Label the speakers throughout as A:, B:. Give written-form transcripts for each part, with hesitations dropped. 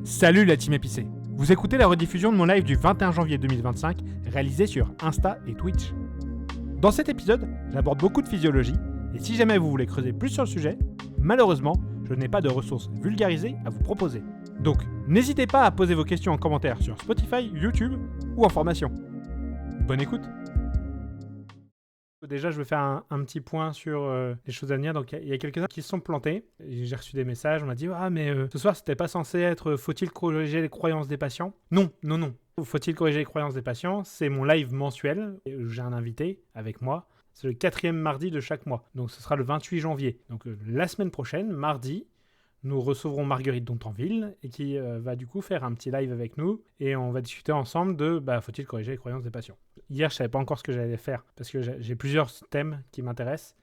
A: Salut la team épicée. Vous écoutez la rediffusion de mon live du 21 janvier 2025, réalisé sur Insta et Twitch. Dans cet épisode, j'aborde beaucoup de physiologie, et si jamais vous voulez creuser plus sur le sujet, malheureusement, je n'ai pas de ressources vulgarisées à vous proposer. Donc, n'hésitez pas à poser vos questions en commentaire sur Spotify, YouTube ou en formation. Bonne écoute. Déjà, je vais faire un petit point sur les choses à venir. Donc, il y a quelques-uns qui se sont plantés. J'ai reçu des messages, on m'a dit « Ah, mais ce soir, c'était pas censé être faut-il corriger les croyances des patients ?» Non. Faut-il corriger les croyances des patients? C'est mon live mensuel. J'ai un invité avec moi. C'est le 4e mardi de chaque mois. Donc, ce sera le 28 janvier. Donc, la semaine prochaine, mardi, nous recevrons Marguerite Dontanville et qui va du coup faire un petit live avec nous et on va discuter ensemble de faut-il corriger les croyances des patients. Hier, je savais pas encore ce que j'allais faire parce que j'ai plusieurs thèmes qui m'intéressent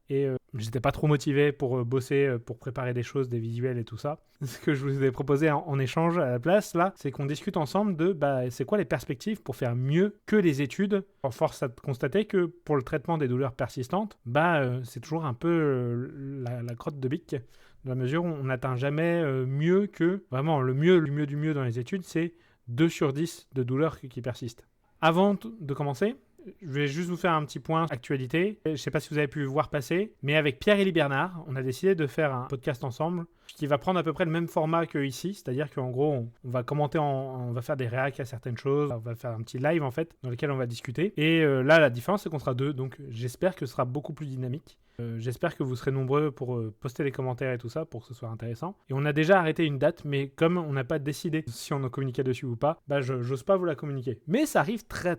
A: et j'étais pas trop motivé pour bosser, pour préparer des choses, des visuels et tout ça. Ce que je vous ai proposé en échange à la place, là, c'est qu'on discute ensemble de c'est quoi les perspectives pour faire mieux que les études. On force à constater que pour le traitement des douleurs persistantes, c'est toujours un peu la crotte de bique. Dans la mesure où on n'atteint jamais mieux que... Vraiment, le mieux du mieux dans les études, c'est 2 sur 10 de douleurs qui persistent. Avant de commencer, je vais juste vous faire un petit point actualité. Je ne sais pas si vous avez pu voir passer, mais avec Pierre-Élie Bernard, on a décidé de faire un podcast ensemble qui va prendre à peu près le même format qu'ici, c'est-à-dire qu'en gros, on va commenter, on va faire des réacs à certaines choses, on va faire un petit live en fait, dans lequel on va discuter. Et là, la différence, c'est qu'on sera 2, donc j'espère que ce sera beaucoup plus dynamique. J'espère que vous serez nombreux pour poster les commentaires et tout ça pour que ce soit intéressant. Et on a déjà arrêté une date, mais comme on n'a pas décidé si on en communiquait dessus ou pas, j'ose pas vous la communiquer. Mais ça arrive très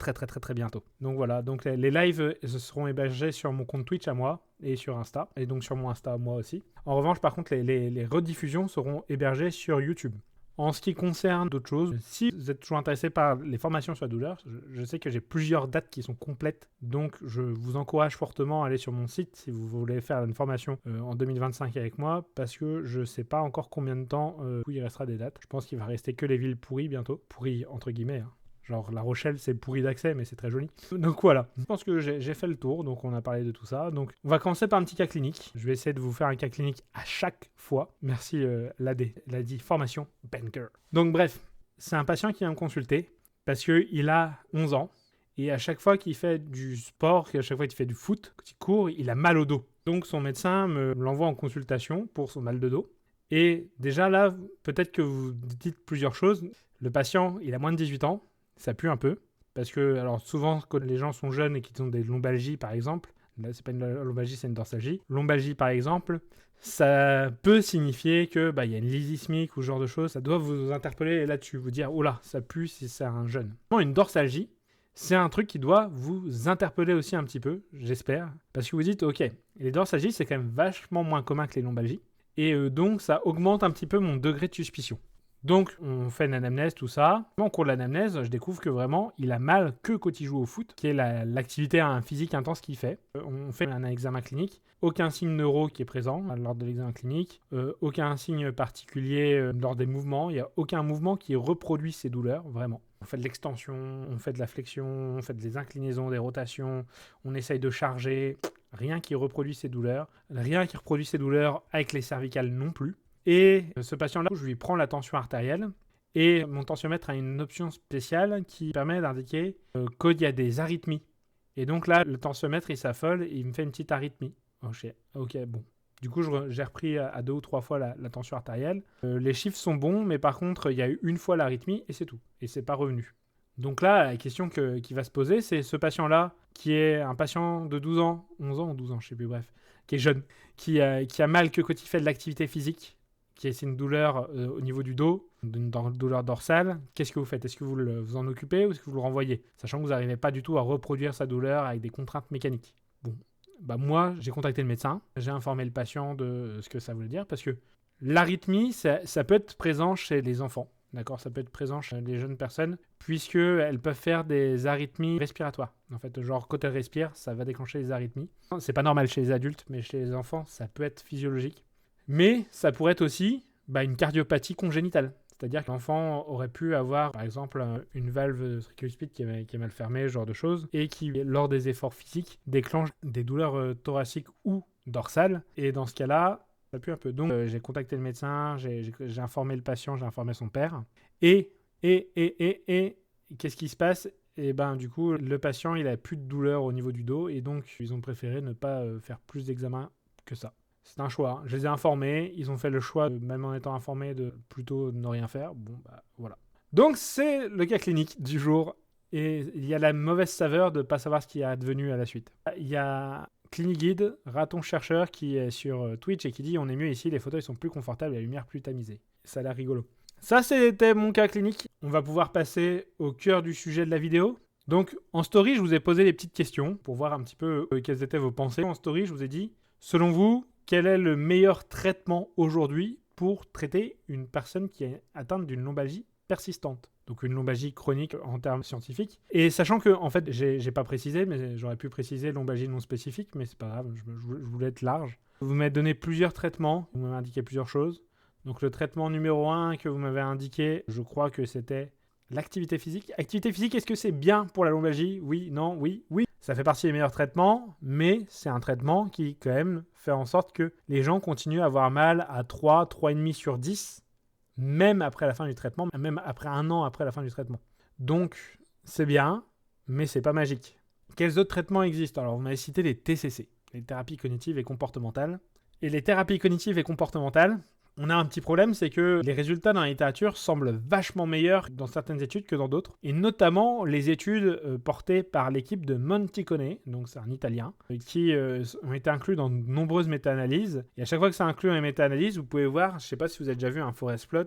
A: bientôt. Donc voilà, donc les lives seront hébergés sur mon compte Twitch à moi et sur Insta, et donc sur mon Insta à moi aussi. En revanche, par contre, les rediffusions seront hébergées sur YouTube. En ce qui concerne d'autres choses, si vous êtes toujours intéressé par les formations sur la douleur, je sais que j'ai plusieurs dates qui sont complètes, donc je vous encourage fortement à aller sur mon site si vous voulez faire une formation en 2025 avec moi, parce que je ne sais pas encore combien de temps où il restera des dates. Je pense qu'il va rester que les villes pourries bientôt. Pourries entre guillemets, hein. Genre La Rochelle, c'est pourri d'accès, mais c'est très joli. Donc voilà, je pense que j'ai fait le tour, donc on a parlé de tout ça. Donc on va commencer par un petit cas clinique. Je vais essayer de vous faire un cas clinique à chaque fois. Merci l'AD formation Banker. Donc bref, c'est un patient qui vient me consulter parce qu'il a 11 ans et à chaque fois qu'il fait du sport, à chaque fois qu'il fait du foot, quand il court, il a mal au dos. Donc son médecin me l'envoie en consultation pour son mal de dos. Et déjà là, peut-être que vous dites plusieurs choses. Le patient, il a moins de 18 ans. Ça pue un peu, parce que alors souvent quand les gens sont jeunes et qu'ils ont des lombalgies par exemple, là c'est pas une lombalgie, c'est une dorsalgie. Lombalgie par exemple, ça peut signifier que y a une lysie ischimique ou ce genre de choses. Ça doit vous interpeller là-dessus, vous dire oh là ça pue si c'est un jeune. Une dorsalgie, c'est un truc qui doit vous interpeller aussi un petit peu, j'espère, parce que vous dites ok, les dorsalgies c'est quand même vachement moins commun que les lombalgies, et donc ça augmente un petit peu mon degré de suspicion. Donc, on fait une anamnèse, tout ça. En cours de l'anamnèse, je découvre que vraiment, il a mal que quand il joue au foot, qui est l'activité physique intense qu'il fait. On fait un examen clinique. Aucun signe neuro qui est présent lors de l'examen clinique. Aucun signe particulier lors des mouvements. Il n'y a aucun mouvement qui reproduit ces douleurs, vraiment. On fait de l'extension, on fait de la flexion, on fait des inclinaisons, des rotations. On essaye de charger. Rien qui reproduit ces douleurs. Rien qui reproduit ces douleurs avec les cervicales non plus. Et ce patient-là, je lui prends la tension artérielle et mon tensiomètre a une option spéciale qui permet d'indiquer qu'il y a des arythmies. Et donc là, le tensiomètre, il s'affole et il me fait une petite arythmie. Ok, bon. Du coup, j'ai repris à 2 ou 3 fois la tension artérielle. Les chiffres sont bons, mais par contre, il y a eu une fois l'arythmie et c'est tout. Et c'est pas revenu. Donc là, la question qui va se poser, c'est ce patient-là, qui est un patient de 12 ans, 11 ans ou 12 ans, je sais plus, bref, qui est jeune, qui a mal que quand il fait de l'activité physique, c'est une douleur au niveau du dos, une douleur dorsale. Qu'est-ce que vous faites? Est-ce que vous vous en occupez ou est-ce que vous le renvoyez? Sachant que vous n'arrivez pas du tout à reproduire sa douleur avec des contraintes mécaniques. Bon, moi, j'ai contacté le médecin. J'ai informé le patient de ce que ça voulait dire parce que l'arythmie, ça peut être présent chez les enfants. D'accord, ça peut être présent chez les jeunes personnes puisqu'elles peuvent faire des arythmies respiratoires. En fait, genre quand elles respirent, ça va déclencher les arythmies. C'est pas normal chez les adultes, mais chez les enfants, ça peut être physiologique. Mais ça pourrait être aussi une cardiopathie congénitale. C'est-à-dire que l'enfant aurait pu avoir, par exemple, une valve tricuspide qui est mal fermée, ce genre de choses, et qui, lors des efforts physiques, déclenche des douleurs thoraciques ou dorsales. Et dans ce cas-là, Ça pue un peu. Donc, j'ai contacté le médecin, j'ai informé le patient, j'ai informé son père. Et, qu'est-ce qui se passe? Et ben, du coup, le patient, il a plus de douleur au niveau du dos. Et donc, ils ont préféré ne pas faire plus d'examens que ça. C'est un choix. Je les ai informés. Ils ont fait le choix, même en étant informés, de plutôt ne rien faire. Bon, bah, voilà. Donc, c'est le cas clinique du jour. Et il y a la mauvaise saveur de ne pas savoir ce qui est advenu à la suite. Il y a Cliniguide, raton chercheur, qui est sur Twitch et qui dit « On est mieux ici, les fauteuils sont plus confortables et la lumière plus tamisée. » Ça a l'air rigolo. Ça, c'était mon cas clinique. On va pouvoir passer au cœur du sujet de la vidéo. Donc, en story, je vous ai posé des petites questions pour voir un petit peu quelles étaient vos pensées. En story, je vous ai dit « Selon vous, quel est le meilleur traitement aujourd'hui pour traiter une personne qui est atteinte d'une lombalgie persistante ?» Donc une lombalgie chronique en termes scientifiques. Et sachant que, en fait, j'ai pas précisé, mais j'aurais pu préciser lombalgie non spécifique, mais c'est pas grave, je voulais être large. Vous m'avez donné plusieurs traitements, vous m'avez indiqué plusieurs choses. Donc le traitement numéro 1 que vous m'avez indiqué, je crois que c'était l'activité physique. Activité physique, est-ce que c'est bien pour la lombalgie? Oui, non, oui, oui. Ça fait partie des meilleurs traitements, mais c'est un traitement qui, quand même, fait en sorte que les gens continuent à avoir mal à 3, 3,5 sur 10, même après la fin du traitement, même après 1 an après la fin du traitement. Donc, c'est bien, mais c'est pas magique. Quels autres traitements existent? Alors, vous m'avez cité les TCC, les thérapies cognitives et comportementales. Et les thérapies cognitives et comportementales, on a un petit problème, c'est que les résultats dans la littérature semblent vachement meilleurs dans certaines études que dans d'autres, et notamment les études portées par l'équipe de Monticone, donc c'est un Italien, qui ont été inclus dans de nombreuses méta-analyses. Et à chaque fois que ça inclut une méta-analyse, vous pouvez voir, je ne sais pas si vous avez déjà vu un forest plot,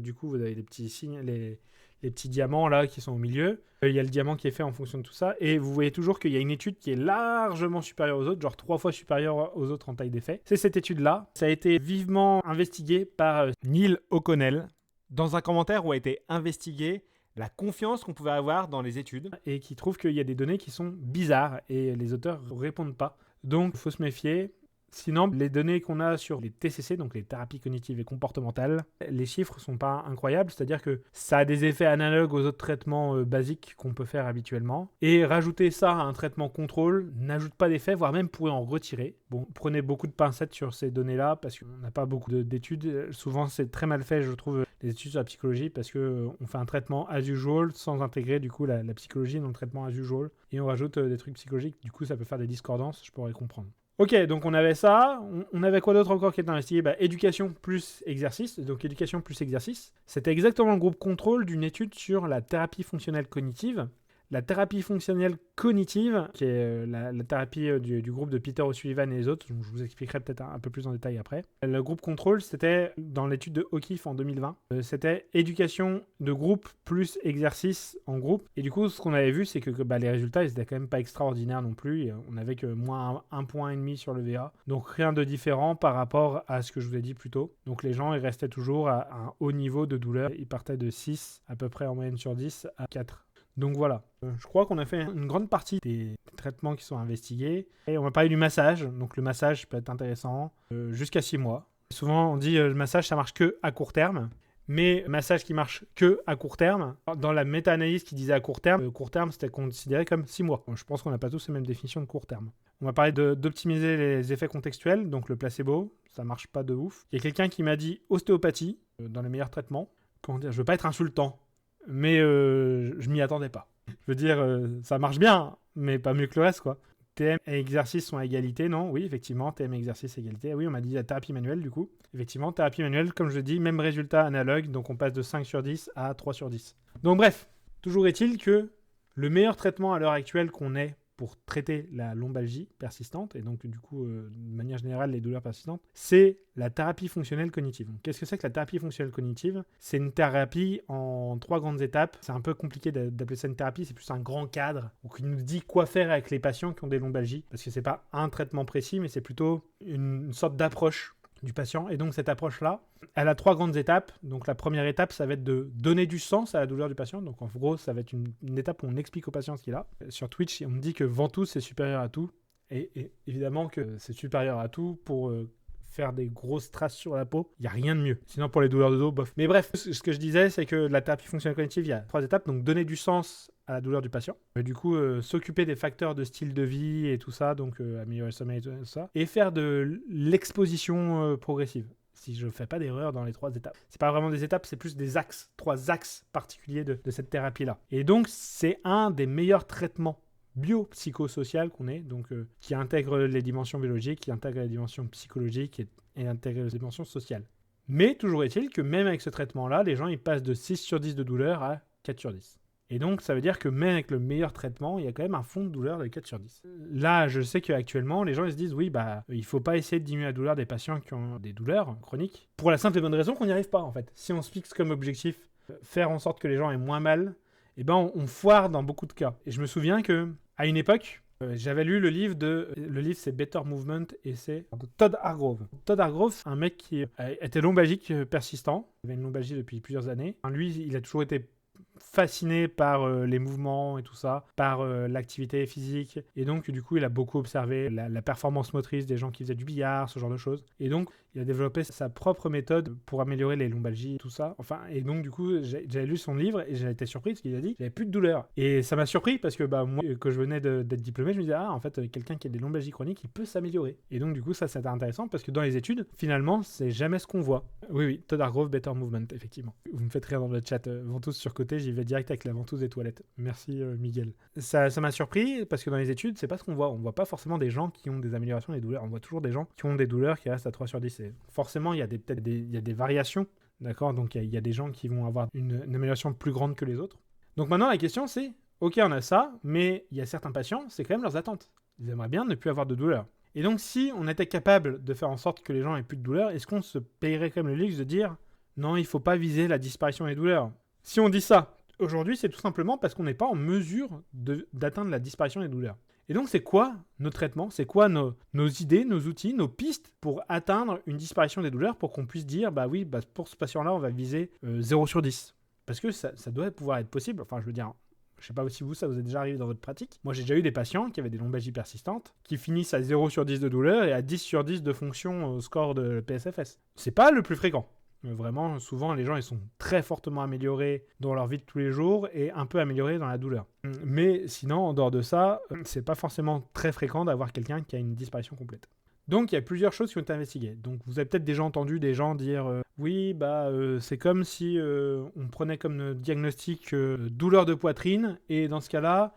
A: du coup vous avez les petits signes, les petits diamants là qui sont au milieu. Il y a le diamant qui est fait en fonction de tout ça. Et vous voyez toujours qu'il y a une étude qui est largement supérieure aux autres, genre 3 fois supérieure aux autres en taille d'effet. C'est cette étude-là. Ça a été vivement investigué par Neil O'Connell dans un commentaire où a été investigué la confiance qu'on pouvait avoir dans les études et qui trouve qu'il y a des données qui sont bizarres et les auteurs ne répondent pas. Donc, il faut se méfier. Sinon, les données qu'on a sur les TCC, donc les thérapies cognitives et comportementales, les chiffres sont pas incroyables, c'est-à-dire que ça a des effets analogues aux autres traitements basiques qu'on peut faire habituellement. Et rajouter ça à un traitement contrôle n'ajoute pas d'effet, voire même pourrait en retirer. Bon, prenez beaucoup de pincettes sur ces données-là, parce qu'on n'a pas beaucoup d'études. Souvent, c'est très mal fait, je trouve, les études sur la psychologie, parce qu'on fait un traitement as usual sans intégrer du coup la psychologie dans le traitement as usual. Et on rajoute des trucs psychologiques, du coup ça peut faire des discordances, je pourrais comprendre. Ok, donc on avait ça. On avait quoi d'autre encore qui était investigué? Éducation plus exercice. Donc éducation plus exercice. C'était exactement le groupe contrôle d'une étude sur la thérapie fonctionnelle cognitive. La thérapie fonctionnelle cognitive, qui est la thérapie du groupe de Peter O'Sullivan et les autres, donc je vous expliquerai peut-être un peu plus en détail après. Le groupe contrôle, c'était dans l'étude de O'Keefe en 2020. C'était éducation de groupe plus exercice en groupe. Et du coup, ce qu'on avait vu, c'est que les résultats, ils étaient quand même pas extraordinaires non plus. On n'avait que moins 1,5 point sur le VA. Donc rien de différent par rapport à ce que je vous ai dit plus tôt. Donc les gens, ils restaient toujours à un haut niveau de douleur. Ils partaient de 6 à peu près en moyenne sur 10 à 4. Donc voilà, je crois qu'on a fait une grande partie des traitements qui sont investigués. Et on va parler du massage. Donc le massage peut être intéressant jusqu'à 6 mois. Souvent on dit le massage ça marche que à court terme. Mais massage qui marche que à court terme, dans la méta-analyse qui disait à court terme c'était considéré comme 6 mois. Je pense qu'on n'a pas tous la même définition de court terme. On va parler d'optimiser les effets contextuels, donc le placebo, ça marche pas de ouf. Il y a quelqu'un qui m'a dit ostéopathie dans les meilleurs traitements. Comment dire, je veux pas être insultant. Mais je m'y attendais pas. Je veux dire, ça marche bien, mais pas mieux que le reste, quoi. TM et exercice sont à égalité, non? Oui, effectivement, TM et exercice égalité. Oui, on m'a dit la thérapie manuelle, du coup. Effectivement, thérapie manuelle, comme je dis, même résultat analogue, donc on passe de 5 sur 10 à 3 sur 10. Donc bref, toujours est-il que le meilleur traitement à l'heure actuelle qu'on ait pour traiter la lombalgie persistante, et donc du coup, de manière générale, les douleurs persistantes, c'est la thérapie fonctionnelle cognitive. Qu'est-ce que c'est que la thérapie fonctionnelle cognitive? C'est une thérapie en 3 grandes étapes. C'est un peu compliqué d'appeler ça une thérapie, c'est plus un grand cadre qui nous dit quoi faire avec les patients qui ont des lombalgies, parce que c'est pas un traitement précis, mais c'est plutôt une sorte d'approche du patient. Et donc cette approche-là, elle a 3 grandes étapes. Donc la première étape, ça va être de donner du sens à la douleur du patient. Donc en gros, ça va être une étape où on explique au patient ce qu'il a. Sur Twitch, on me dit que ventouse, c'est supérieur à tout. Et évidemment que c'est supérieur à tout pour faire des grosses traces sur la peau. Il n'y a rien de mieux. Sinon, pour les douleurs de dos, bof. Mais bref, ce que je disais, c'est que la thérapie fonctionnelle cognitive, il y a 3 étapes. Donc donner du sens à la douleur du patient. Du coup, s'occuper des facteurs de style de vie et tout ça, donc améliorer le sommeil et tout ça, et faire de l'exposition progressive. Si je ne fais pas d'erreur dans les 3 étapes. C'est pas vraiment des étapes, c'est plus des axes, 3 axes particuliers de cette thérapie-là. Et donc, c'est un des meilleurs traitements biopsychosocial qu'on ait, donc qui intègre les dimensions biologiques, qui intègre les dimensions psychologiques et intègre les dimensions sociales. Mais toujours est-il que même avec ce traitement-là, les gens ils passent de 6 sur 10 de douleur à 4 sur 10. Et donc, ça veut dire que même avec le meilleur traitement, il y a quand même un fond de douleur de 4 sur 10. Là, je sais qu'actuellement, les gens ils se disent, oui, il faut pas essayer de diminuer la douleur des patients qui ont des douleurs chroniques, pour la simple et bonne raison qu'on n'y arrive pas, en fait. Si on se fixe comme objectif faire en sorte que les gens aient moins mal, eh ben, on foire dans beaucoup de cas. Et je me souviens que à une époque, j'avais lu le livre c'est Better Movement et c'est de Todd Hargrove. Todd Hargrove, c'est un mec qui était lombalgique persistant. Il avait une lombalgie depuis plusieurs années. Lui, il a toujours été fasciné par les mouvements et tout ça, par l'activité physique. Et donc, du coup, il a beaucoup observé la performance motrice des gens qui faisaient du billard, ce genre de choses. Et donc, il a développé sa propre méthode pour améliorer les lombalgies, tout ça. Enfin, et donc, du coup, j'avais lu son livre et j'ai été surpris parce qu'il a dit j'avais plus de douleur. Et ça m'a surpris parce que moi, que je venais d'être diplômé, je me disais, en fait, quelqu'un qui a des lombalgies chroniques, il peut s'améliorer. Et donc, du coup, ça, c'était intéressant parce que dans les études, finalement, c'est jamais ce qu'on voit. Oui, Todd Hargrove, Better Movement, effectivement. Vous me faites rire dans le chat, ventouse surcotée, j'y vais direct avec la ventouse des toilettes. Merci, Miguel. Ça m'a surpris parce que dans les études, c'est pas ce qu'on voit. On voit pas forcément des gens qui ont des améliorations des douleurs. On voit toujours des gens qui ont des douleurs qui restent à 3 sur 10. Et forcément, il y a peut-être des variations. D'accord, donc il y a des gens qui vont avoir une amélioration plus grande que les autres. Donc maintenant, la question c'est, ok, on a ça, mais il y a certains patients, c'est quand même leurs attentes. Ils aimeraient bien ne plus avoir de douleur. Et donc, si on était capable de faire en sorte que les gens aient plus de douleur, est-ce qu'on se payerait quand même le luxe de dire non, il ne faut pas viser la disparition des douleurs? Si on dit ça, aujourd'hui, c'est tout simplement parce qu'on n'est pas en mesure d'atteindre la disparition des douleurs. Et donc, c'est quoi nos traitements? C'est quoi nos idées, nos outils, nos pistes pour atteindre une disparition des douleurs pour qu'on puisse dire, pour ce patient-là, on va viser 0 sur 10. Parce que ça doit pouvoir être possible. Enfin, je veux dire, je ne sais pas si ça vous est déjà arrivé dans votre pratique. Moi, j'ai déjà eu des patients qui avaient des lombalgies persistantes, qui finissent à 0 sur 10 de douleur et à 10 sur 10 de fonction au score de PSFS. C'est pas le plus fréquent. Vraiment, souvent, les gens ils sont très fortement améliorés dans leur vie de tous les jours et un peu améliorés dans la douleur. Mais sinon, en dehors de ça, c'est pas forcément très fréquent d'avoir quelqu'un qui a une disparition complète. Donc, il y a plusieurs choses qui ont été investiguées. Donc, vous avez peut-être déjà entendu des gens dire oui, c'est comme si on prenait comme diagnostic douleur de poitrine et dans ce cas-là,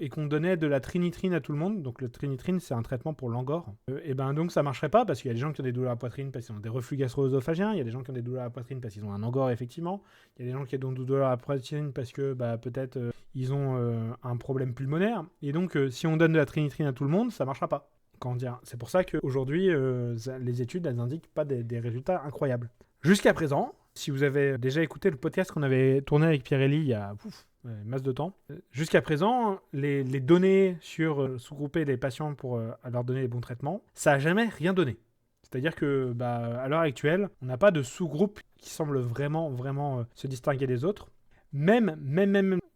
A: et qu'on donnait de la trinitrine à tout le monde. Donc le trinitrine, c'est un traitement pour l'angor. Et donc ça marcherait pas parce qu'il y a des gens qui ont des douleurs à la poitrine parce qu'ils ont des reflux gastro-œsophagiens. Il y a des gens qui ont des douleurs à la poitrine parce qu'ils ont un angor, effectivement. Il y a des gens qui ont des douleurs à la poitrine parce que peut-être ils ont un problème pulmonaire. Et donc si on donne de la trinitrine à tout le monde, ça marchera pas. Comment dire? C'est pour ça qu'aujourd'hui, les études, elles indiquent pas des résultats incroyables. Jusqu'à présent, si vous avez déjà écouté le podcast qu'on avait tourné avec Pierre-Élie il y a masse de temps, jusqu'à présent, les données sur sous-grouper les patients pour leur donner les bons traitements, ça n'a jamais rien donné. C'est-à-dire que à l'heure actuelle, on n'a pas de sous-groupe qui semble vraiment se distinguer des autres. Même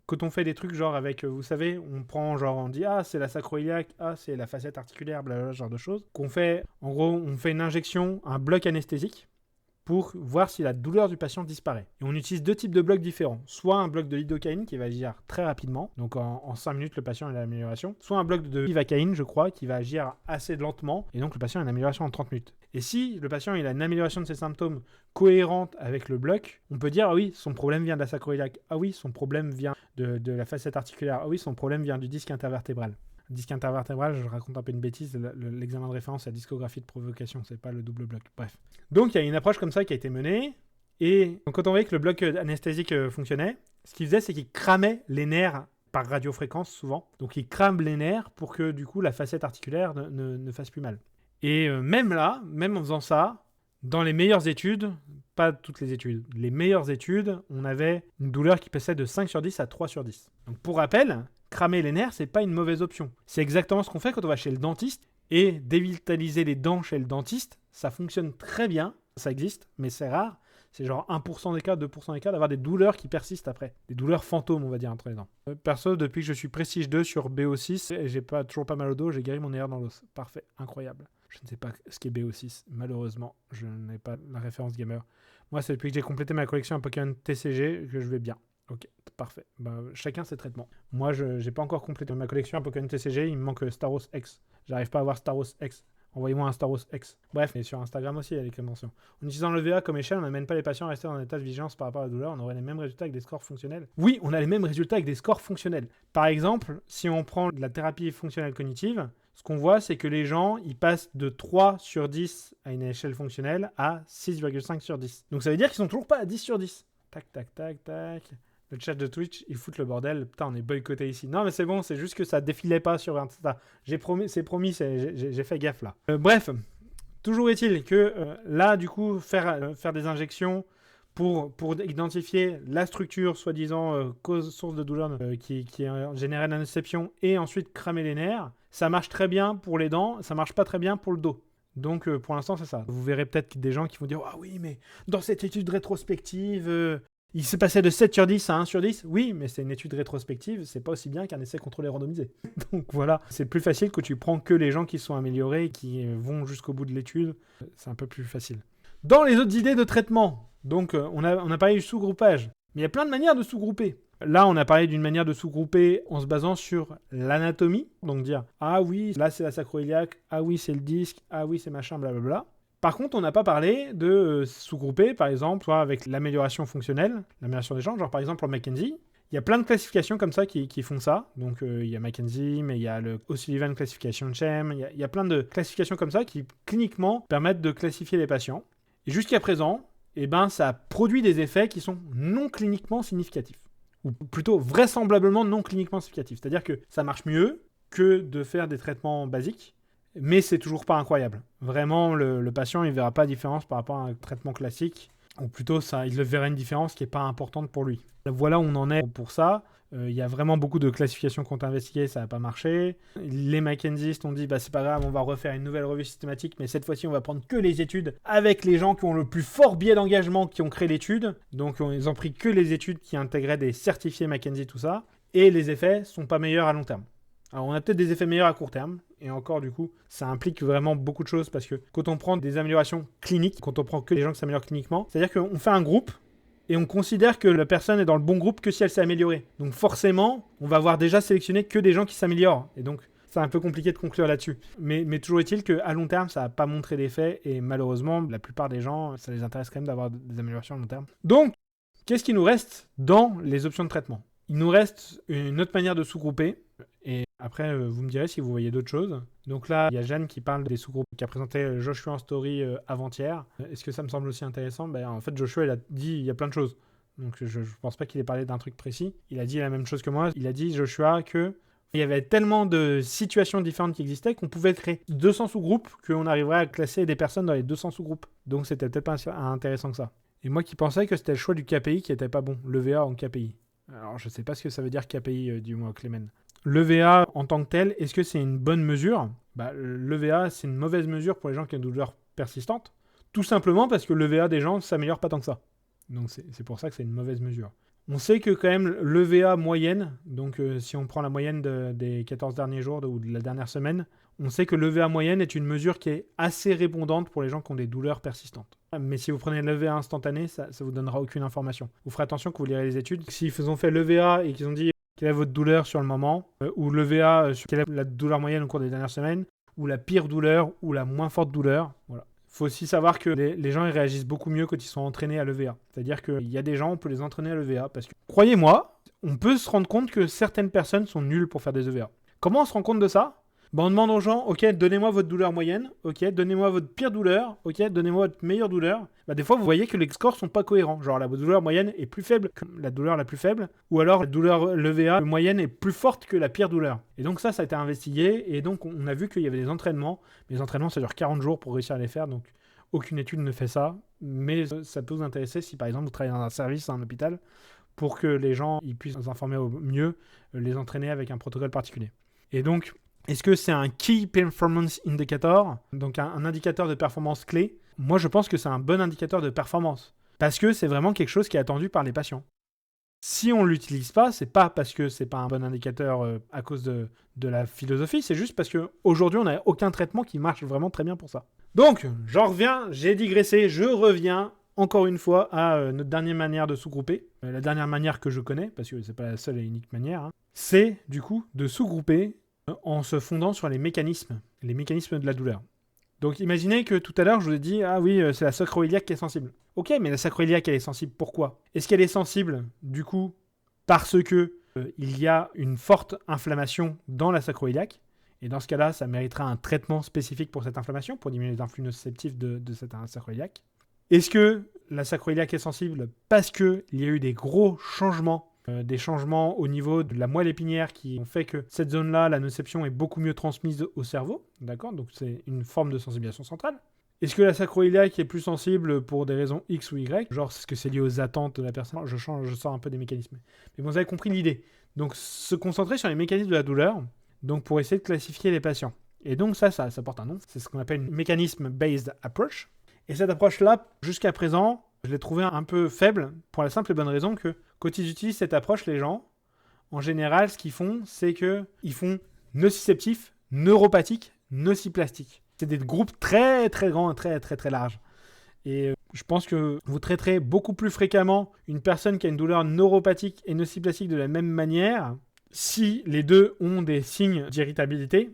A: quand on fait des trucs genre avec, vous savez, on dit c'est la sacroiliaque, c'est la facette articulaire, blablabla, ce genre de choses. Qu'on fait, en gros, on fait une injection, un bloc anesthésique pour voir si la douleur du patient disparaît. Et on utilise 2 types de blocs différents. Soit un bloc de lidocaïne qui va agir très rapidement, donc en 5 minutes le patient a l'amélioration, soit un bloc de livacaïne, je crois, qui va agir assez lentement, et donc le patient a une amélioration en 30 minutes. Et si le patient il a une amélioration de ses symptômes cohérente avec le bloc, on peut dire oui, son problème vient de la sacroiliaque, oui, son problème vient de la facette articulaire, oui, son problème vient du disque intervertébral. Disque intervertébral, je raconte un peu une bêtise, l'examen de référence, la discographie de provocation, c'est pas le double bloc. Bref. Donc il y a une approche comme ça qui a été menée, et donc, quand on voyait que le bloc anesthésique fonctionnait, ce qu'il faisait, c'est qu'il cramait les nerfs par radiofréquence souvent. Donc il crame les nerfs pour que du coup la facette articulaire ne fasse plus mal. Et même en faisant ça, dans les meilleures études, pas toutes les études, les meilleures études, on avait une douleur qui passait de 5 sur 10 à 3 sur 10. Donc pour rappel, cramer les nerfs, c'est pas une mauvaise option. C'est exactement ce qu'on fait quand on va chez le dentiste. Et dévitaliser les dents chez le dentiste, ça fonctionne très bien. Ça existe, mais c'est rare. C'est genre 1% des cas, 2% des cas d'avoir des douleurs qui persistent après. Des douleurs fantômes, on va dire, entre les dents. Perso, depuis que je suis Prestige 2 sur BO6, et j'ai toujours pas mal au dos, j'ai guéri mon nerf dans l'os. Parfait, incroyable. Je ne sais pas ce qu'est BO6. Malheureusement, je n'ai pas la référence gamer. Moi, c'est depuis que j'ai complété ma collection à Pokémon TCG que je vais bien. Ok, Parfait. Chacun ses traitements. Moi, je n'ai pas encore complété ma collection à Pokémon TCG. Il me manque Staros X. J'arrive pas à avoir Staros X. Envoyez-moi un Staros X. Bref, et sur Instagram aussi, il y a les conventions. En utilisant le VA comme échelle, on n'amène pas les patients à rester dans un état de vigilance par rapport à la douleur. On aurait les mêmes résultats avec des scores fonctionnels. Oui, on a les mêmes résultats avec des scores fonctionnels. Par exemple, si on prend de la thérapie fonctionnelle cognitive, ce qu'on voit, c'est que les gens, ils passent de 3 sur 10 à une échelle fonctionnelle à 6,5 sur 10. Donc ça veut dire qu'ils sont toujours pas à 10 sur 10. Tac, tac, tac, tac. Le chat de Twitch, ils foutent le bordel. Putain, on est boycotté ici. Non, mais c'est bon, c'est juste que ça défilait pas sur Insta. J'ai promis, j'ai fait gaffe là. Bref, toujours est-il que là, du coup, faire des injections pour identifier la structure, soi-disant cause, source de douleur qui générait la nociception et ensuite cramer les nerfs, ça marche très bien pour les dents, ça marche pas très bien pour le dos. Donc, pour l'instant, c'est ça. Vous verrez peut-être des gens qui vont dire « Ah oui, mais dans cette étude rétrospective... il s'est passé de 7 sur 10 à 1 sur 10. Oui, mais c'est une étude rétrospective, c'est pas aussi bien qu'un essai contrôlé randomisé. Donc voilà, c'est plus facile que tu prends que les gens qui sont améliorés, qui vont jusqu'au bout de l'étude. C'est un peu plus facile. Dans les autres idées de traitement, donc on a parlé du sous-groupage. Mais il y a plein de manières de sous-grouper. Là, on a parlé d'une manière de sous-grouper en se basant sur l'anatomie. Donc dire, ah oui, là c'est la sacro-iliaque, ah oui c'est le disque, ah oui c'est machin, blablabla. Par contre, on n'a pas parlé de sous-grouper, par exemple, soit avec l'amélioration fonctionnelle, l'amélioration des gens, genre par exemple en McKenzie. Il y a plein de classifications comme ça qui font ça. Donc il y a McKenzie, mais il y a le O'Sullivan Classification Scheme. Il y a plein de classifications comme ça qui, cliniquement, permettent de classifier les patients. Et jusqu'à présent, ça produit des effets qui sont non cliniquement significatifs. Ou plutôt vraisemblablement non cliniquement significatifs. C'est-à-dire que ça marche mieux que de faire des traitements basiques. Mais c'est toujours pas incroyable. Vraiment, le patient, il verra pas de différence par rapport à un traitement classique. Ou plutôt, il verra une différence qui n'est pas importante pour lui. Voilà où on en est pour ça. Il y a vraiment beaucoup de classifications qu'on a investiguées, ça n'a pas marché. Les McKenziistes ont dit, c'est pas grave, on va refaire une nouvelle revue systématique, mais cette fois-ci, on va prendre que les études avec les gens qui ont le plus fort biais d'engagement qui ont créé l'étude. Donc, ils ont pris que les études qui intégraient des certifiés McKenzie, tout ça. Et les effets sont pas meilleurs à long terme. Alors, on a peut-être des effets meilleurs à court terme. Et encore, du coup, ça implique vraiment beaucoup de choses parce que quand on prend des améliorations cliniques, quand on prend que les gens qui s'améliorent cliniquement, c'est-à-dire qu'on fait un groupe et on considère que la personne est dans le bon groupe que si elle s'est améliorée. Donc forcément, on va avoir déjà sélectionné que des gens qui s'améliorent. Et donc, c'est un peu compliqué de conclure là-dessus. Mais toujours est-il qu'à long terme, ça n'a pas montré d'effet. Et malheureusement, la plupart des gens, ça les intéresse quand même d'avoir des améliorations à long terme. Donc, qu'est-ce qui nous reste dans les options de traitement ? Il nous reste une autre manière de sous-grouper. Et après, vous me direz si vous voyez d'autres choses. Donc là, il y a Jeanne qui parle des sous-groupes, qui a présenté Joshua en story avant-hier. Est-ce que ça me semble aussi intéressant ? En fait, Joshua, il a dit il y a plein de choses. Donc je ne pense pas qu'il ait parlé d'un truc précis. Il a dit la même chose que moi. Il a dit, Joshua, qu'il y avait tellement de situations différentes qui existaient qu'on pouvait créer 200 sous-groupes, qu'on arriverait à classer des personnes dans les 200 sous-groupes. Donc c'était peut-être pas intéressant que ça. Et moi qui pensais que c'était le choix du KPI qui était pas bon. L'EVA en KPI. Alors je sais pas ce que ça veut dire KPI, dis-moi Clément. L'EVA en tant que tel, est-ce que c'est une bonne mesure ? L'EVA, c'est une mauvaise mesure pour les gens qui ont des douleurs persistantes. Tout simplement parce que l'EVA des gens ne s'améliore pas tant que ça. Donc c'est pour ça que c'est une mauvaise mesure. On sait que quand même l'EVA moyenne, donc si on prend la moyenne des 14 derniers jours ou de la dernière semaine, on sait que l'EVA moyenne est une mesure qui est assez répondante pour les gens qui ont des douleurs persistantes. Mais si vous prenez l'EVA instantané, ça ne vous donnera aucune information. Vous ferez attention quand vous lirez les études. S'ils ont fait l'EVA et qu'ils ont dit quelle est votre douleur sur le moment, ou l'EVA sur quelle est la douleur moyenne au cours des dernières semaines, ou la pire douleur, ou la moins forte douleur. Voilà. Il faut aussi savoir que les gens ils réagissent beaucoup mieux quand ils sont entraînés à l'EVA. C'est-à-dire qu'il y a des gens, on peut les entraîner à l'EVA. Parce que, croyez-moi, on peut se rendre compte que certaines personnes sont nulles pour faire des EVA. Comment on se rend compte de ça ? On demande aux gens, ok, donnez-moi votre douleur moyenne, ok, donnez-moi votre pire douleur, ok, donnez-moi votre meilleure douleur. Des fois, vous voyez que les scores sont pas cohérents. Genre, la douleur moyenne est plus faible que la douleur la plus faible, ou alors la douleur l'EVA moyenne est plus forte que la pire douleur. Et donc ça a été investigué, et donc on a vu qu'il y avait des entraînements. Les entraînements, ça dure 40 jours pour réussir à les faire, donc aucune étude ne fait ça. Mais ça peut vous intéresser si, par exemple, vous travaillez dans un service, un hôpital, pour que les gens ils puissent s'informer au mieux, les entraîner avec un protocole particulier. Et donc, est-ce que c'est un Key Performance Indicator, donc un indicateur de performance clé ? Moi, je pense que c'est un bon indicateur de performance, parce que c'est vraiment quelque chose qui est attendu par les patients. Si on ne l'utilise pas, c'est pas parce que c'est pas un bon indicateur à cause de la philosophie, c'est juste parce qu'aujourd'hui, on n'a aucun traitement qui marche vraiment très bien pour ça. Donc, j'en reviens, j'ai digressé, je reviens encore une fois à notre dernière manière de sous-grouper, la dernière manière que je connais, parce que c'est pas la seule et unique manière, hein, c'est du coup de sous-grouper en se fondant sur les mécanismes de la douleur. Donc imaginez que tout à l'heure je vous ai dit ah oui c'est la sacro-iliaque qui est sensible. Ok, mais la sacro-iliaque elle est sensible pourquoi? Est-ce qu'elle est sensible du coup parce que il y a une forte inflammation dans la sacro-iliaque? Et dans ce cas-là, ça méritera un traitement spécifique pour cette inflammation, pour diminuer les influx nociceptifs de cette sacro-iliaque. Est-ce que la sacro-iliaque est sensible parce qu'il y a eu des gros changements, des changements au niveau de la moelle épinière qui ont fait que cette zone-là, la nociception est beaucoup mieux transmise au cerveau, d'accord? Donc c'est une forme de sensibilisation centrale. Est-ce que la sacro-iliaque est plus sensible pour des raisons X ou Y? Genre, est-ce que c'est lié aux attentes de la personne? Je sors un peu des mécanismes. Mais bon, vous avez compris l'idée. Donc, se concentrer sur les mécanismes de la douleur, donc pour essayer de classifier les patients. Et donc ça porte un nom. C'est ce qu'on appelle une mechanism-based approach. Et cette approche-là, jusqu'à présent, je l'ai trouvée un peu faible pour la simple et bonne raison que quand ils utilisent cette approche, les gens, en général, ce qu'ils font, c'est qu'ils font nociceptif, neuropathique, nociplastique. C'est des groupes très très grands, très très très larges. Et je pense que vous traiterez beaucoup plus fréquemment une personne qui a une douleur neuropathique et nociplastique de la même manière si les deux ont des signes d'irritabilité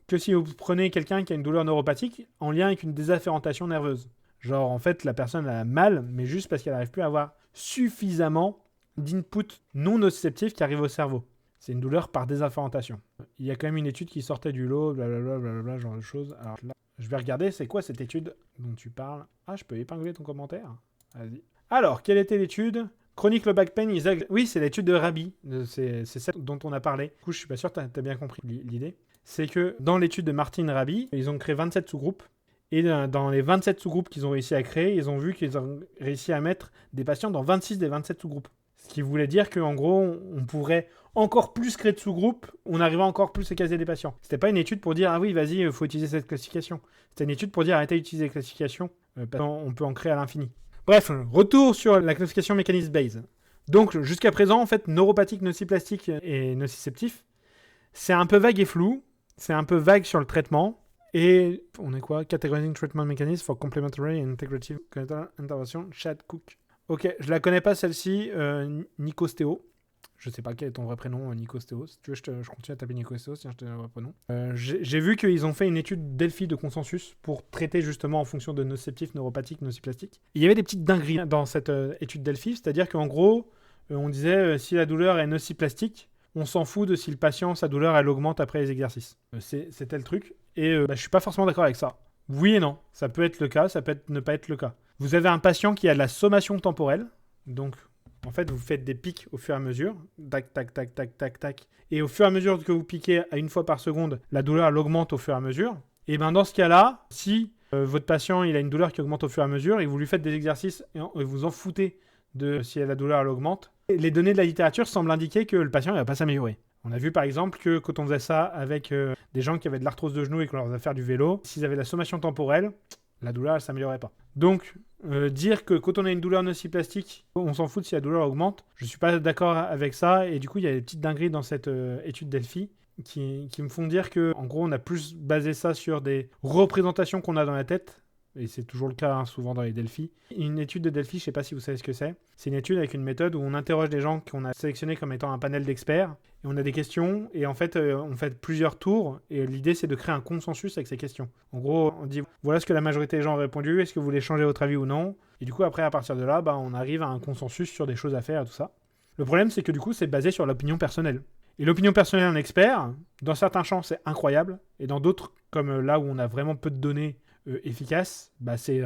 A: que si vous prenez quelqu'un qui a une douleur neuropathique en lien avec une désafférentation nerveuse. Genre, en fait, la personne a mal, mais juste parce qu'elle n'arrive plus à avoir suffisamment d'input non nociceptif qui arrive au cerveau. C'est une douleur par désafférentation. Il y a quand même une étude qui sortait du lot, blablabla, genre de choses. Alors là, je vais regarder, c'est quoi cette étude dont tu parles? Ah, je peux épingler ton commentaire? Vas-y. Alors, quelle était l'étude? Chronic low back pain is... Oui, c'est l'étude de Rabi. C'est celle dont on a parlé. Du coup, je suis pas sûr que tu as bien compris l'idée. C'est que dans l'étude de Martin Rabi, ils ont créé 27 sous-groupes. Et dans les 27 sous-groupes qu'ils ont réussi à créer, ils ont vu qu'ils ont réussi à mettre des patients dans 26 des 27 sous-groupes. Ce qui voulait dire qu'en gros, on pourrait encore plus créer de sous-groupes, on arrivera encore plus à caser des patients. C'était pas une étude pour dire « Ah oui, vas-y, il faut utiliser cette classification ». C'était une étude pour dire « Arrêtez d'utiliser la classification, on peut en créer à l'infini ». Bref, retour sur la classification mécanisme base. Donc, jusqu'à présent, en fait, neuropathique, nociplastique et nociceptif, c'est un peu vague et flou, c'est un peu vague sur le traitement, et on est quoi? Categorizing treatment mechanism for complementary and integrative intervention, Chad Cook. Ok, je la connais pas celle-ci, Nicostéo. Je sais pas quel est ton vrai prénom, Nicostéo. Si tu veux, je continue à taper Nicostéo, tiens, je te donne le vrai prénom. J'ai vu qu'ils ont fait une étude Delphi de consensus pour traiter justement en fonction de nociceptif, neuropathique, nociplastique. Il y avait des petites dingueries dans cette étude Delphi, c'est-à-dire qu'en gros, on disait si la douleur est nociplastique, on s'en fout de si le patient, sa douleur, elle augmente après les exercices. C'était le truc. Et je suis pas forcément d'accord avec ça. Oui et non. Ça peut être le cas, ça peut ne pas être le cas. Vous avez un patient qui a de la sommation temporelle. Donc, en fait, vous faites des pics au fur et à mesure. Tac, tac, tac, tac, tac, tac. Et au fur et à mesure que vous piquez à une fois par seconde, la douleur, elle augmente au fur et à mesure. Et bien, dans ce cas-là, si votre patient, il a une douleur qui augmente au fur et à mesure et vous lui faites des exercices et vous en foutez de si la douleur, elle augmente, les données de la littérature semblent indiquer que le patient, il va pas s'améliorer. On a vu par exemple que quand on faisait ça avec des gens qui avaient de l'arthrose de genou et qu'on leur faisait faire du vélo, s'ils avaient la sommation temporelle, la douleur, elle ne s'améliorait pas. Donc, dire que quand on a une douleur nociplastique, on s'en fout si la douleur augmente, je ne suis pas d'accord avec ça. Et du coup, il y a des petites dingueries dans cette étude Delphi qui me font dire qu'en gros, on a plus basé ça sur des représentations qu'on a dans la tête. Et c'est toujours le cas souvent dans les Delphi. Une étude de Delphi, je ne sais pas si vous savez ce que c'est. C'est une étude avec une méthode où on interroge des gens qu'on a sélectionnés comme étant un panel d'experts. Et on a des questions et en fait, on fait plusieurs tours. Et l'idée, c'est de créer un consensus avec ces questions. En gros, on dit, voilà ce que la majorité des gens ont répondu. Est-ce que vous voulez changer votre avis ou non? Et du coup, après, à partir de là, on arrive à un consensus sur des choses à faire et tout ça. Le problème, c'est que du coup, c'est basé sur l'opinion personnelle. Et l'opinion personnelle d'un expert, dans certains champs, c'est incroyable. Et dans d'autres, comme là où on a vraiment peu de données efficace,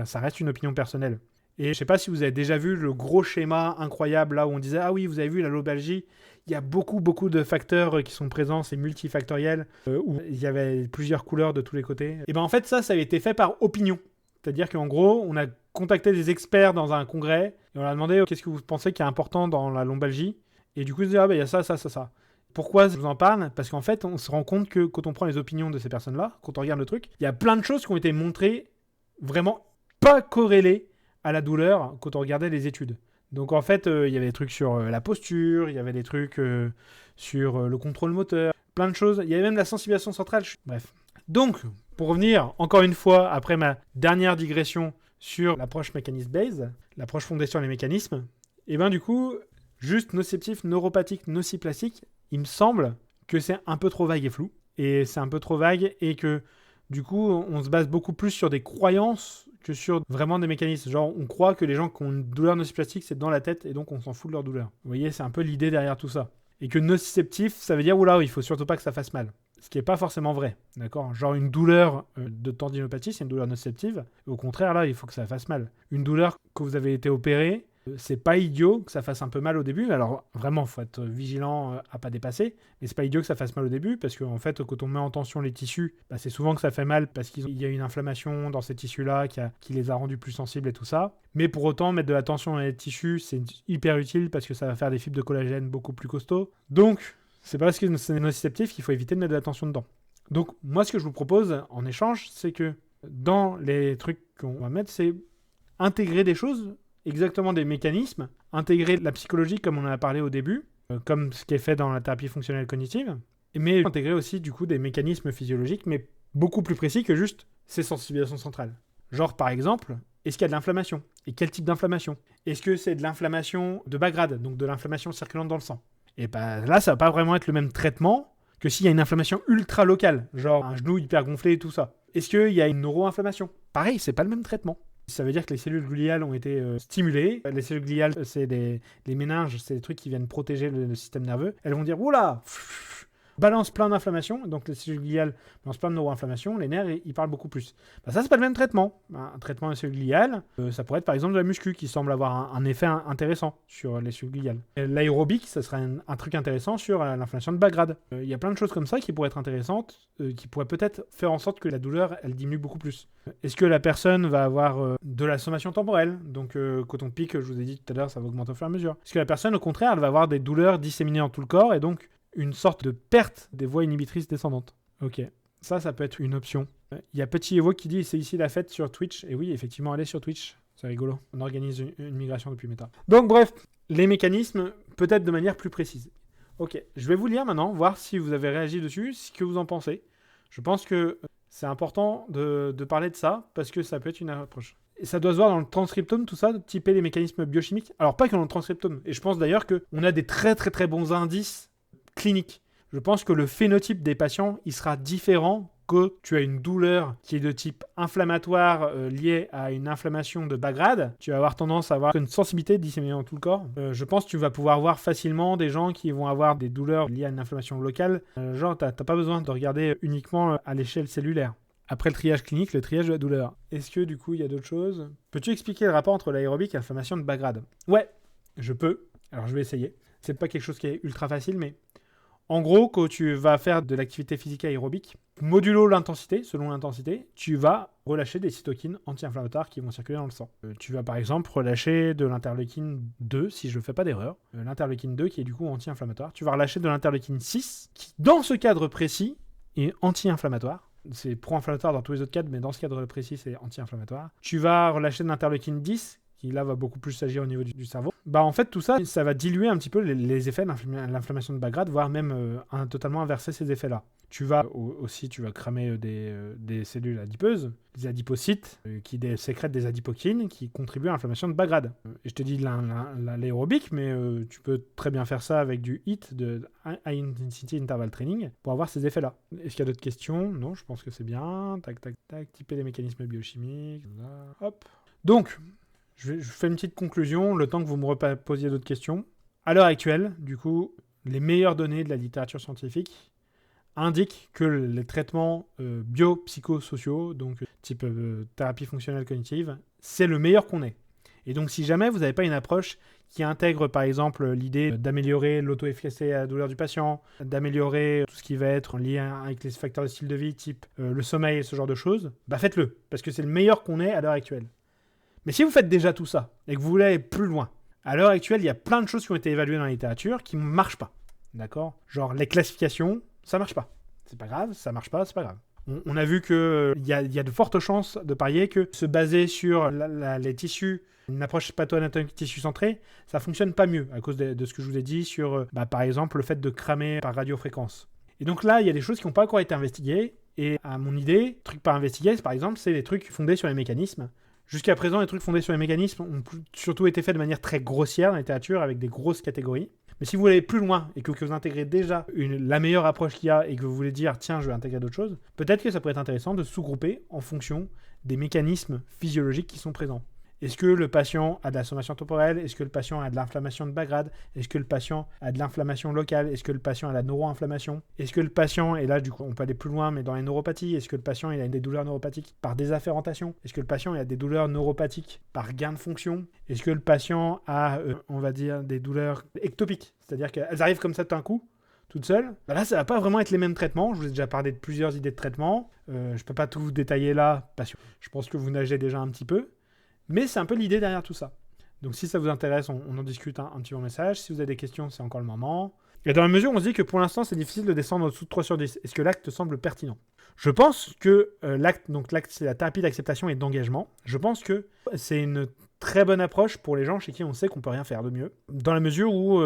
A: ça reste une opinion personnelle. Et je ne sais pas si vous avez déjà vu le gros schéma incroyable là où on disait ah oui, vous avez vu la lobalgie, il y a beaucoup de facteurs qui sont présents, c'est multifactoriel, où il y avait plusieurs couleurs de tous les côtés. Et en fait ça avait été fait par opinion. C'est-à-dire qu'en gros, on a contacté des experts dans un congrès et on leur a demandé qu'est-ce que vous pensez qui est important dans la lombalgie. Et du coup, ils disaient il y a ça. Pourquoi je vous en parle? Parce qu'en fait, on se rend compte que quand on prend les opinions de ces personnes-là, quand on regarde le truc, il y a plein de choses qui ont été montrées vraiment pas corrélées à la douleur quand on regardait les études. Donc en fait, il y avait des trucs sur la posture, il y avait des trucs sur le contrôle moteur, plein de choses. Il y avait même la sensibilisation centrale. Bref. Donc, pour revenir encore une fois, après ma dernière digression sur l'approche mécanisme-based, l'approche fondée sur les mécanismes, et ben du coup, juste nociceptif, neuropathique, nociplastique, il me semble que c'est un peu trop vague et flou, et c'est un peu trop vague, et que du coup, on se base beaucoup plus sur des croyances que sur vraiment des mécanismes. Genre, on croit que les gens qui ont une douleur nociplastique, c'est dans la tête, et donc on s'en fout de leur douleur. Vous voyez, c'est un peu l'idée derrière tout ça. Et que nociceptif, ça veut dire, oula, il faut surtout pas que ça fasse mal. Ce qui n'est pas forcément vrai, d'accord? Genre une douleur de tendinopathie, c'est une douleur nociceptive. Au contraire, là, il faut que ça fasse mal. Une douleur que vous avez été opéré, c'est pas idiot que ça fasse un peu mal au début. Alors vraiment, il faut être vigilant à pas dépasser. Mais c'est pas idiot que ça fasse mal au début parce qu'en fait, quand on met en tension les tissus, bah, c'est souvent que ça fait mal parce qu'il y a une inflammation dans ces tissus-là qui les a rendus plus sensibles et tout ça. Mais pour autant, mettre de la tension dans les tissus, c'est hyper utile parce que ça va faire des fibres de collagène beaucoup plus costauds. Donc, c'est pas parce que c'est nociceptif qu'il faut éviter de mettre de la tension dedans. Donc, moi, ce que je vous propose en échange, c'est que dans les trucs qu'on va mettre, c'est intégrer des choses, exactement des mécanismes, intégrer la psychologie comme on en a parlé au début, comme ce qui est fait dans la thérapie fonctionnelle cognitive, mais intégrer aussi du coup des mécanismes physiologiques, mais beaucoup plus précis que juste ces sensibilisations centrales. Genre par exemple, est-ce qu'il y a de l'inflammation? Et quel type d'inflammation? Est-ce que c'est de l'inflammation de bas grade, donc de l'inflammation circulante dans le sang? Et bah là, ça va pas vraiment être le même traitement que s'il y a une inflammation ultra locale, genre un genou hyper gonflé et tout ça. Est-ce qu'il y a une neuroinflammation? Pareil, c'est pas le même traitement. Ça veut dire que les cellules gliales ont été stimulées. Les cellules gliales, c'est les méninges, c'est des trucs qui viennent protéger le système nerveux. Elles vont dire, oula, balance plein d'inflammation, donc les cellules gliales balancent plein de neuroinflammation, les nerfs, ils parlent beaucoup plus. Bah, ça, c'est pas le même traitement. Un traitement des cellules gliales, ça pourrait être par exemple de la muscu, qui semble avoir un effet intéressant sur les cellules gliales. L'aérobic, ça serait un truc intéressant sur l'inflammation de bas grade. Il y a plein de choses comme ça qui pourraient être intéressantes, qui pourraient peut-être faire en sorte que la douleur, elle diminue beaucoup plus. Est-ce que la personne va avoir de la sommation temporelle? Donc quand on pique, je vous ai dit tout à l'heure, ça va augmenter au fur et à mesure. Est-ce que la personne, au contraire, elle va avoir des douleurs disséminées dans tout le corps, et donc une sorte de perte des voies inhibitrices descendantes? Ok, ça peut être une option. Il y a Petit Evo qui dit, c'est ici la fête sur Twitch. Et oui, effectivement, allez sur Twitch, c'est rigolo. On organise une migration depuis Meta. Donc bref, les mécanismes, peut-être de manière plus précise. Ok, je vais vous lire maintenant, voir si vous avez réagi dessus, ce que vous en pensez. Je pense que c'est important de parler de ça, parce que ça peut être une approche. Et ça doit se voir dans le transcriptome, tout ça, de typer les mécanismes biochimiques. Alors pas que dans le transcriptome. Et je pense d'ailleurs qu'on a des très très très bons indices cliniques. Je pense que le phénotype des patients, il sera différent que tu as une douleur qui est de type inflammatoire liée à une inflammation de bas grade. Tu vas avoir tendance à avoir une sensibilité disséminée dans tout le corps. Je pense que tu vas pouvoir voir facilement des gens qui vont avoir des douleurs liées à une inflammation locale. Genre, tu n'as pas besoin de regarder uniquement à l'échelle cellulaire. Après le triage clinique, le triage de la douleur. Est-ce que du coup, il y a d'autres choses? Peux-tu expliquer le rapport entre l'aérobic et l'inflammation de bas grade? Ouais, je peux. Alors, je vais essayer. C'est pas quelque chose qui est ultra facile, mais en gros, quand tu vas faire de l'activité physique aérobique, modulo l'intensité, selon l'intensité, tu vas relâcher des cytokines anti-inflammatoires qui vont circuler dans le sang. Tu vas par exemple relâcher de l'interleukine 2, si je ne fais pas d'erreur. L'interleukine 2 qui est du coup anti-inflammatoire. Tu vas relâcher de l'interleukine 6, qui dans ce cadre précis est anti-inflammatoire. C'est pro-inflammatoire dans tous les autres cadres, mais dans ce cadre précis, c'est anti-inflammatoire. Tu vas relâcher de l'interleukine 10, qui là va beaucoup plus agir au niveau du cerveau. Bah en fait tout ça, ça va diluer un petit peu les effets de l'inflammation de bas grade, voire même totalement inverser ces effets-là. Tu vas aussi cramer des cellules adipeuses, des adipocytes, qui sécrètent des adipokines qui contribuent à l'inflammation de bas grade. Et je te dis l'aérobique, mais tu peux très bien faire ça avec du HIIT, de High Intensity Interval Training, pour avoir ces effets-là. Est-ce qu'il y a d'autres questions? Non, je pense que c'est bien. Tac, tac, tac. Typer les mécanismes biochimiques. Là. Hop. Donc, je fais une petite conclusion, le temps que vous me reposiez d'autres questions. À l'heure actuelle, du coup, les meilleures données de la littérature scientifique indiquent que les traitements biopsychosociaux, donc type thérapie fonctionnelle cognitive, c'est le meilleur qu'on ait. Et donc, si jamais vous n'avez pas une approche qui intègre, par exemple, l'idée d'améliorer l'auto-efficacité à la douleur du patient, d'améliorer tout ce qui va être lié avec les facteurs de style de vie, type le sommeil et ce genre de choses, bah faites-le, parce que c'est le meilleur qu'on ait à l'heure actuelle. Mais si vous faites déjà tout ça et que vous voulez aller plus loin, à l'heure actuelle, il y a plein de choses qui ont été évaluées dans la littérature qui ne marchent pas. D'accord? Genre les classifications, ça marche pas. C'est pas grave, ça marche pas, c'est pas grave. On a vu qu'il y a de fortes chances de parier que se baser sur les tissus, une approche patho-anatomique tissu-centrée, ça fonctionne pas mieux à cause de ce que je vous ai dit sur, par exemple, le fait de cramer par radiofréquence. Et donc là, il y a des choses qui n'ont pas encore été investiguées. Et à mon idée, trucs pas investigués, par exemple, c'est les trucs fondés sur les mécanismes. Jusqu'à présent, les trucs fondés sur les mécanismes ont surtout été faits de manière très grossière dans la littérature, avec des grosses catégories. Mais si vous voulez aller plus loin et que vous intégrez déjà la meilleure approche qu'il y a et que vous voulez dire, tiens, je vais intégrer d'autres choses, peut-être que ça pourrait être intéressant de sous-grouper en fonction des mécanismes physiologiques qui sont présents. Est-ce que le patient a de la sommation temporelle? Est-ce que le patient a de l'inflammation de bas grade? Est-ce que le patient a de l'inflammation locale? Est-ce que le patient a de la neuroinflammation? Est-ce que le patient, et là du coup on peut aller plus loin mais dans les neuropathies, est-ce que le patient il a des douleurs neuropathiques par désafférentation? Est-ce que le patient il a des douleurs neuropathiques par gain de fonction? Est-ce que le patient a, on va dire, des douleurs ectopiques? C'est-à-dire qu'elles arrivent comme ça d'un coup, toutes seules. Bah là, ça va pas vraiment être les mêmes traitements. Je vous ai déjà parlé de plusieurs idées de traitement. Je peux pas tout vous détailler là, parce que je pense que vous nagez déjà un petit peu. Mais c'est un peu l'idée derrière tout ça. Donc si ça vous intéresse, on en discute un petit peu en message. Si vous avez des questions, c'est encore le moment. Et dans la mesure où on se dit que pour l'instant, c'est difficile de descendre en dessous de 3 sur 10, est-ce que l'acte semble pertinent? Je pense que l'acte, c'est la thérapie d'acceptation et d'engagement. Je pense que c'est une très bonne approche pour les gens chez qui on sait qu'on peut rien faire de mieux. Dans la mesure où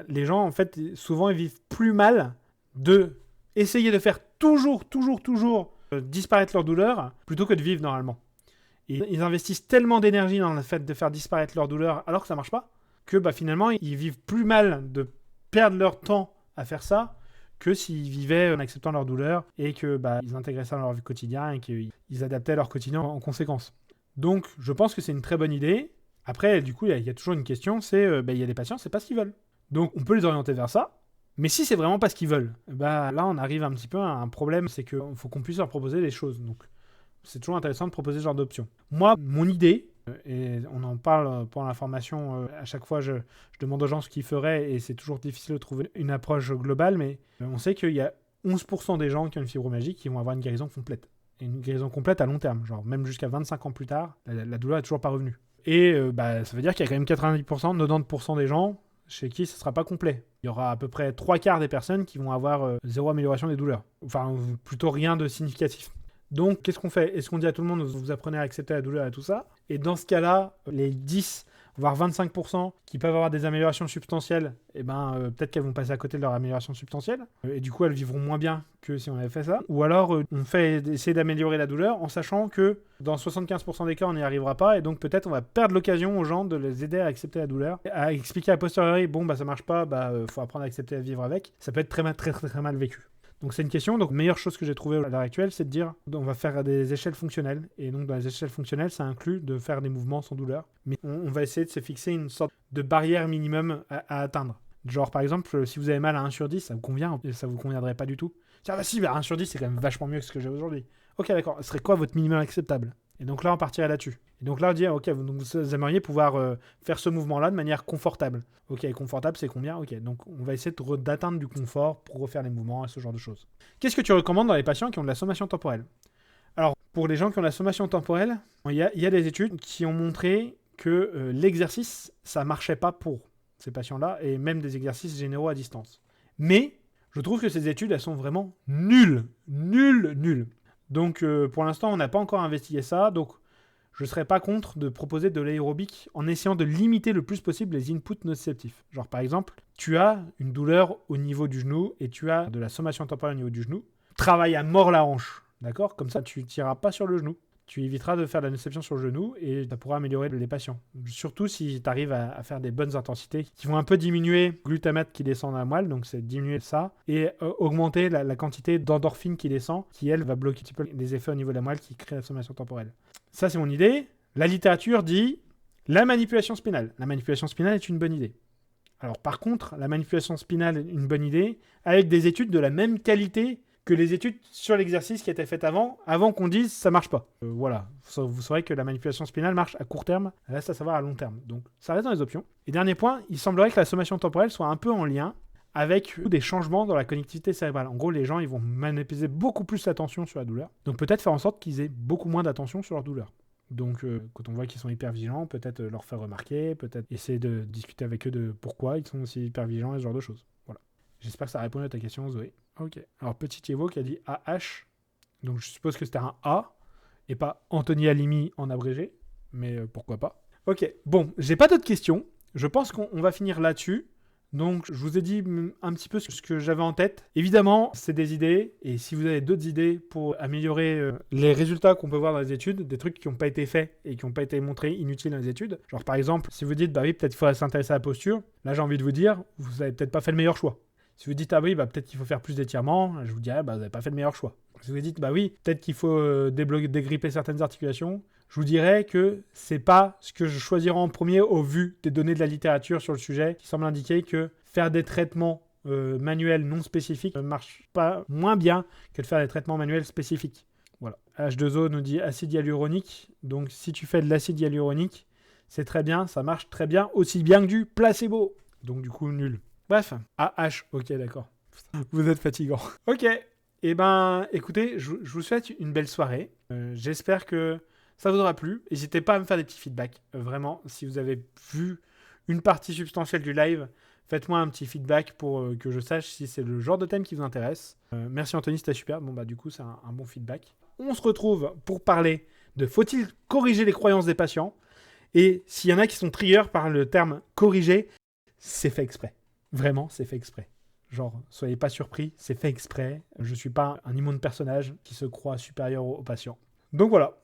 A: les gens, en fait, souvent, ils vivent plus mal de essayer de faire toujours disparaître leur douleur plutôt que de vivre normalement. Et ils investissent tellement d'énergie dans le fait de faire disparaître leur douleur alors que ça marche pas, que finalement, ils vivent plus mal de perdre leur temps à faire ça que s'ils vivaient en acceptant leur douleur et que ils intégraient ça dans leur vie quotidienne et qu'ils adaptaient leur quotidien en conséquence. Donc, je pense que c'est une très bonne idée. Après, du coup, il y a toujours une question, c'est il y a des patients, c'est pas ce qu'ils veulent. Donc, on peut les orienter vers ça. Mais si c'est vraiment pas ce qu'ils veulent, là, on arrive un petit peu à un problème, c'est qu'il faut qu'on puisse leur proposer des choses. Donc, c'est toujours intéressant de proposer ce genre d'options. Moi, mon idée, et on en parle pendant la formation, à chaque fois je demande aux gens ce qu'ils feraient, et c'est toujours difficile de trouver une approche globale, mais on sait qu'il y a 11% des gens qui ont une fibromyalgie qui vont avoir une guérison complète. Et une guérison complète à long terme, genre même jusqu'à 25 ans plus tard, la douleur n'est toujours pas revenue. Et ça veut dire qu'il y a quand même 90%, 90% des gens chez qui ce ne sera pas complet. Il y aura à peu près 3/4 des personnes qui vont avoir zéro amélioration des douleurs. Enfin, plutôt rien de significatif. Donc, qu'est-ce qu'on fait? Est-ce qu'on dit à tout le monde, vous apprenez à accepter la douleur et tout ça? Et dans ce cas-là, les 10, voire 25% qui peuvent avoir des améliorations substantielles, peut-être qu'elles vont passer à côté de leur amélioration substantielle. Et du coup, elles vivront moins bien que si on avait fait ça. Ou alors, on fait essayer d'améliorer la douleur en sachant que dans 75% des cas, on n'y arrivera pas. Et donc, peut-être, on va perdre l'occasion aux gens de les aider à accepter la douleur. À expliquer a posteriori, ça marche pas, faut apprendre à accepter et à vivre avec. Ça peut être très mal vécu. Donc c'est une question. Donc meilleure chose que j'ai trouvée à l'heure actuelle, c'est de dire on va faire des échelles fonctionnelles. Et donc dans les échelles fonctionnelles, ça inclut de faire des mouvements sans douleur. Mais on va essayer de se fixer une sorte de barrière minimum à atteindre. Genre par exemple, si vous avez mal à 1 sur 10, ça vous convient et ça vous conviendrait pas du tout. Ah 1 sur 10, c'est quand même vachement mieux que ce que j'ai aujourd'hui. Ok, d'accord. Ce serait quoi votre minimum acceptable? Et donc là, on partirait là-dessus. Et donc là, on dit, ok, vous aimeriez pouvoir faire ce mouvement-là de manière confortable. Ok, confortable, c'est combien? Ok, donc on va essayer d'atteindre du confort pour refaire les mouvements et ce genre de choses. Qu'est-ce que tu recommandes dans les patients qui ont de la sommation temporelle? Alors, pour les gens qui ont de la sommation temporelle, il y a des études qui ont montré que l'exercice, ça marchait pas pour ces patients-là, et même des exercices généraux à distance. Mais, je trouve que ces études, elles sont vraiment nulles. Nulles. Donc, pour l'instant, on n'a pas encore investigué ça. Donc, je ne serais pas contre de proposer de l'aérobic en essayant de limiter le plus possible les inputs nociceptifs. Genre, par exemple, tu as une douleur au niveau du genou et tu as de la sommation temporelle au niveau du genou. Travaille à mort la hanche, d'accord? Comme ça, tu ne tireras pas sur le genou. Tu éviteras de faire de la nociception sur le genou et ça pourra améliorer les patients. Surtout si tu arrives à faire des bonnes intensités qui vont un peu diminuer le glutamate qui descend dans la moelle, donc c'est diminuer ça, et augmenter la quantité d'endorphine qui descend, qui elle va bloquer un petit peu les effets au niveau de la moelle qui crée la sommation temporelle. Ça, c'est mon idée. La littérature dit la manipulation spinale. La manipulation spinale est une bonne idée. Alors par contre, la manipulation spinale est une bonne idée avec des études de la même qualité que les études sur l'exercice qui étaient faites avant qu'on dise ça marche pas. Voilà, vous saurez que la manipulation spinale marche à court terme, reste à savoir à long terme. Donc ça reste dans les options. Et dernier point, il semblerait que la sommation temporelle soit un peu en lien avec des changements dans la connectivité cérébrale. En gros, les gens ils vont manipuler beaucoup plus l'attention sur la douleur. Donc peut-être faire en sorte qu'ils aient beaucoup moins d'attention sur leur douleur. Donc quand on voit qu'ils sont hyper vigilants, peut-être leur faire remarquer, peut-être essayer de discuter avec eux de pourquoi ils sont aussi hyper vigilants et ce genre de choses. Voilà. J'espère que ça a répondu à ta question, Zoé. Ok. Alors, petit Evo qui a dit AH. Donc, je suppose que c'était un A et pas Anthony Halimi en abrégé. Mais pourquoi pas. Ok. Bon, j'ai pas d'autres questions. Je pense qu'on va finir là-dessus. Donc, je vous ai dit un petit peu ce que j'avais en tête. Évidemment, c'est des idées. Et si vous avez d'autres idées pour améliorer les résultats qu'on peut voir dans les études, des trucs qui n'ont pas été faits et qui n'ont pas été montrés inutiles dans les études. Genre, par exemple, si vous dites, bah oui, peut-être qu'il faut s'intéresser à la posture. Là, j'ai envie de vous dire, vous n'avez peut-être pas fait le meilleur choix. Si vous dites, ah oui, bah peut-être qu'il faut faire plus d'étirements, je vous dirais, bah vous n'avez pas fait le meilleur choix. Si vous dites, bah oui, peut-être qu'il faut dégripper certaines articulations, je vous dirais que c'est pas ce que je choisirais en premier au vu des données de la littérature sur le sujet qui semble indiquer que faire des traitements manuels non spécifiques ne marche pas moins bien que de faire des traitements manuels spécifiques. Voilà. H2O nous dit acide hyaluronique. Donc si tu fais de l'acide hyaluronique, c'est très bien, ça marche très bien, aussi bien que du placebo. Donc du coup, nul. Bref, AH, ok, d'accord. Vous êtes fatigant. Ok, eh ben, écoutez, je vous souhaite une belle soirée. J'espère que ça vous aura plu. N'hésitez pas à me faire des petits feedbacks. Vraiment, si vous avez vu une partie substantielle du live, faites-moi un petit feedback pour que je sache si c'est le genre de thème qui vous intéresse. Merci Anthony, c'était super. Bon, bah du coup, c'est un bon feedback. On se retrouve pour parler de faut-il corriger les croyances des patients. Et s'il y en a qui sont triggers par le terme corriger, c'est fait exprès. Vraiment, c'est fait exprès. Genre, soyez pas surpris, c'est fait exprès. Je suis pas un immonde personnage qui se croit supérieur aux patients. Donc voilà.